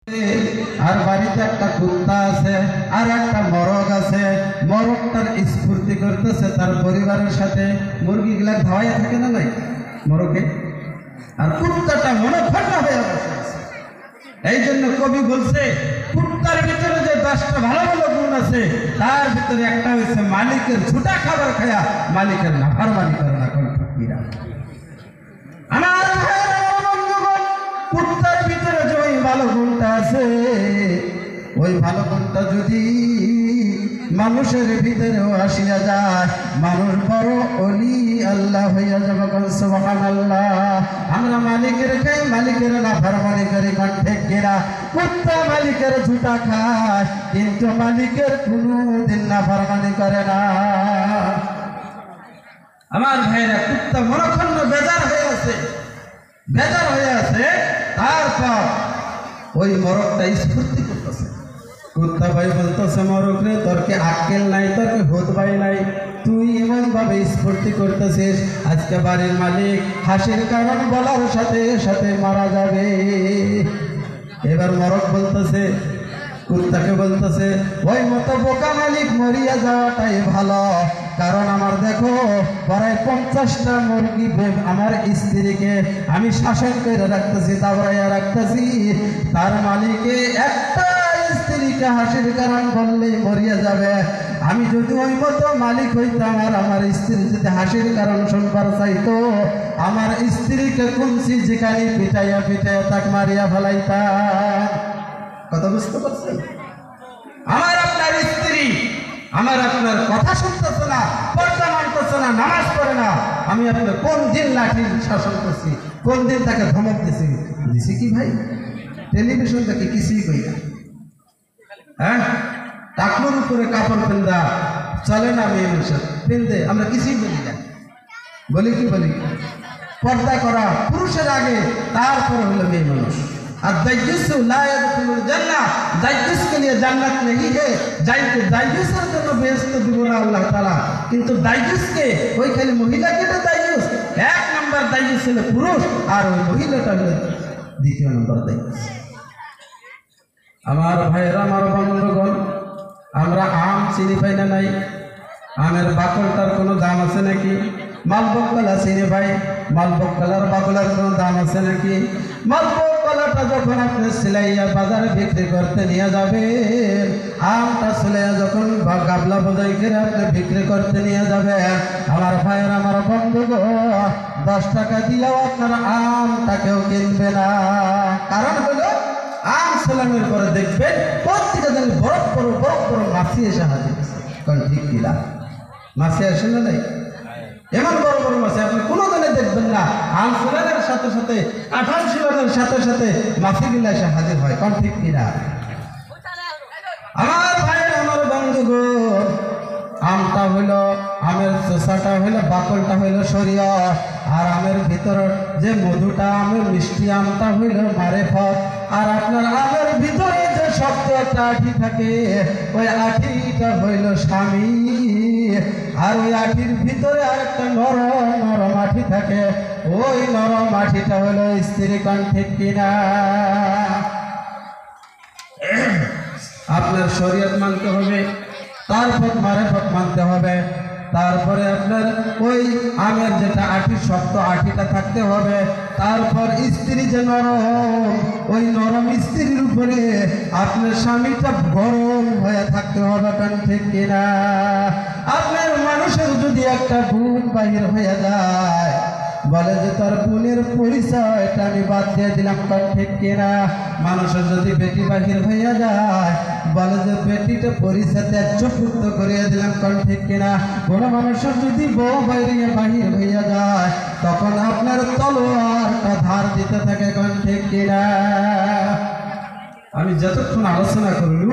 আর বাড়িতে একটা কুত্তা আছে আর একটা মরগ আছে। মরগটার স্ফূর্তি করতেছে তার পরিবারের সাথে। মুরগিগুলা ধাওয়াইয়া থাকে না নাই মরগে, আর কুত্তাটা মনে ফাটা হয়ে বসে আছে। এই জন্য কবি বলছে কুত্তার ভিতরে যে 10টা ভালো ভালো গুণ আছে তার ভিতরে একটা হয়েছে মালিকের ঝুটা খাবার খায়া মালিকের নাফরমানি করে না। কোন ঠিকরা আমার বন্ধুগণ, কুত্তার ভিতরে যে ওই ভালো গুণটা আছে, ওই ভালো গুণটা যদি মানুষের ভিতরেও আসিয়া যায়, মানুষ বড় অলি আল্লাহ হইয়া যাবে। সুবহানাল্লাহ। আমরা মালিকের খাই, মালিকের নাফরমানি করি। কোন ঠিক কিনা? কুত্তা মালিকের ঝুটা খায় কিন্তু মালিকের কোনদিন নাফরমানি করে না। আমার ভাইরা, কুত্তা মনক্ষণ বেজার হয়ে আছে, বেজার হয়ে আছে। তারপর ওই মরকটা স্ফূর্তি করতেছে। কুত্তা ভাই বলতেছে মরক রে, তোর কি আক্কেল নাই, তোর কি হোদ ভাই নাই? তুই এমন ভাবে স্ফূর্তি করতেছিস, আজকে বাড়ির মালিক হাসির কারণ বলার সাথে সাথে মারা যাবে। এবার মরক বলতেছে, কুত্তাকে বলতেছে, ওই মতো বোকা মালিক মরিয়া যাওয়াটাই ভালো। কারণ আমার দেখো প্রায় 50টা মুরগি আমার স্ত্রীকে আমি শাসন করে রাখতেছি, তাবড়াইয়া রাখতেছি। তার মালিকে একটা স্ত্রীকে হাসির কারণ বললেই মরিয়া যাবে। আমি যদি ওই মতো মালিক হইতাম আর আমার স্ত্রী যদি হাসির কারণ শুনবার চাইতো, আমার স্ত্রীকে কুঞ্চি যেখানে পিটাইয়া পিটাইয়া তাক মারিয়া ফেলাইতাম। কথা বুঝতে পারছেন? আমার আপনার স্ত্রী আমার আপনার কথা শুনতেছে না, পর্দা মানতেছে না, নামাজ পড়ে না, আমি আপনার কোন দিন লাঠির শাসন করছি, কোন দিন তাকে ধমক দিছি কি ভাই? টেলিভিশন থেকে কিছুই কই না। হ্যাঁ, টাকলোর উপরে কাপড় পেন্দা চলে না, মেয়ে মানুষের পেন্দে আমরা কিছুই বলি না। বলি কি বলি? পর্দা করা পুরুষের আগে, তারপর হলো মেয়ে মানুষ। और दाइजुस ला यदखुलुल जन्नह, दाइजुस के लिए जन्नत नहीं है। दाइजुसের জন্য বেহেশত দিব না আল্লাহ তাআলা, কিন্তু দাইজুসকে ওইখানে মহিলাকে তো দাইজুস, এক নাম্বার দাইজুস হলো পুরুষ, আর ওই মহিলাটা হলো দ্বিতীয় নাম্বার দাইজুস। আমার ভাইরা, আমার বন্ধুগণ, আমরা আম চিনি পাই না নাই? আমের বাকলটার কোনো দাম আছে নাকি? মালভোগ কলা চিনি ভাই, মালভোগ কলার বাকলার কোনো দাম আছে নাকি? মালভোগ কলাটা যখন আপনি সিলাইয়া বাজারে বিক্রি করতে নিয়ে যাবেন, আমটা সিলাইয়া যখন গাবলা বোঝাই করে আপনি বিক্রি করতে নিয়ে যাবেন, আমার ভাইয়ের, আমার বন্ধুগণ, 10 টাকা দিয়েও আপনার আমটাকেও কিনবে না। কারণ হলো আম সেলামের পরে দেখবেন প্রত্যেকটা যেন বড় বড় বড় বড় মাছি এসে হাজির। কারণ ঠিক কিনা? মাছি আসে না নাই? এমন বড় বড় মাছি আপনি কোনো দিনে দেখবেন না। আম ফুলানের সাথে সাথে, কাঁঠাল ফুলানের সাথে সাথে মাছিগুলো এসে হাজির হয়। কারণ ঠিক কিনা? আমার ভাই, আমার বন্ধুগণ, আমটা হইল, আমের চোষাটা হইল, বাকলটা হইল শরীয়ত, আর আমের ভিতর যে মধুটা, আমের মিষ্টি আমটা হইল মারেফত। আর আপনার আমের ভিতরে যে শক্ত একটা আঠি থাকে, ওই আঠিটা হইল স্বামী। আর ওই আঠির ভিতরে আর একটা নরম নরম আঠি থাকে, ওই নরম আঠিটা হইল স্ত্রী। কোন ঠিক কিনা? আপনার শরীয়ত মানতে হবে, তারপর মারেফত মানতে হবে, তারপরে আপনার ওই আমের যেটা আঠি, শক্ত আঠিটা থাকতে হবে, তারপর স্ত্রী যে নরম, ওই নরম স্ত্রীর উপরে আপনার স্বামীটা গরম হয়ে থাকতে হবে। কারণ ঠিক কিনা? আপনার মানুষের যদি একটা গুণ বাহির হয়ে যায়, বলে যে তার গুণের পরিচয়টা আমি বাদ দিয়ে দিলাম। কারণ ঠিক কিনা? মানুষের যদি বেটি বাহির হইয়া যায়, বলে যে বেটিটা পরিচয় ত্যায্যপুত্র করিয়া দিলাম। কারণ ঠিক কিনা? কোনো মানুষের যদি বউ বাইরে বাহির হইয়া যায়, তখন আপনার তলোয়ারটা ধার দিতে থাকে। কারণ ঠিক কিনা? আমি যতক্ষণ আলোচনা করলু